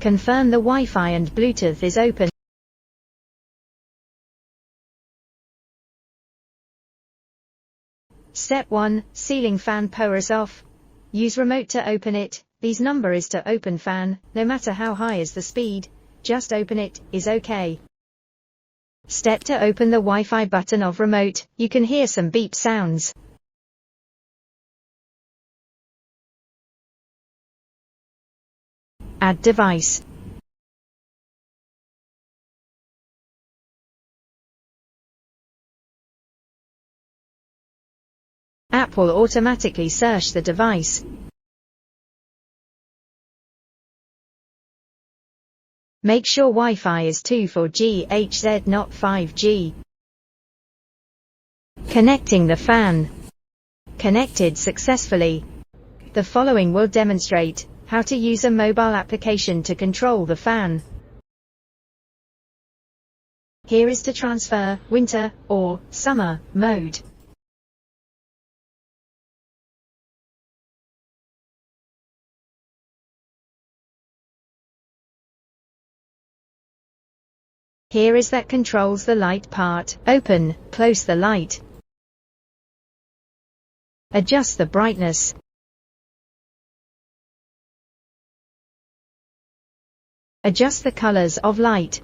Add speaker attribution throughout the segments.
Speaker 1: Confirm the Wi-Fi and Bluetooth is open. Step 1. Ceiling fan power is off. Use remote to open it. These number is to open fan, no matter how high is the speed, just open it, is okay. Step to open the Wi-Fi button of remote, you can hear some beep sounds. Add device. App will automatically search the device. Make sure Wi-Fi is 2.4 GHz, not 5G. Connecting the fan. Connected successfully. The following will demonstrate how to use a mobile application to control the fan. Here is to transfer winter or summer mode. Here is that controls the light part. Open, close the light. Adjust the brightness. Adjust the colors of light.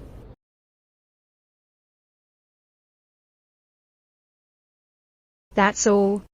Speaker 1: That's all.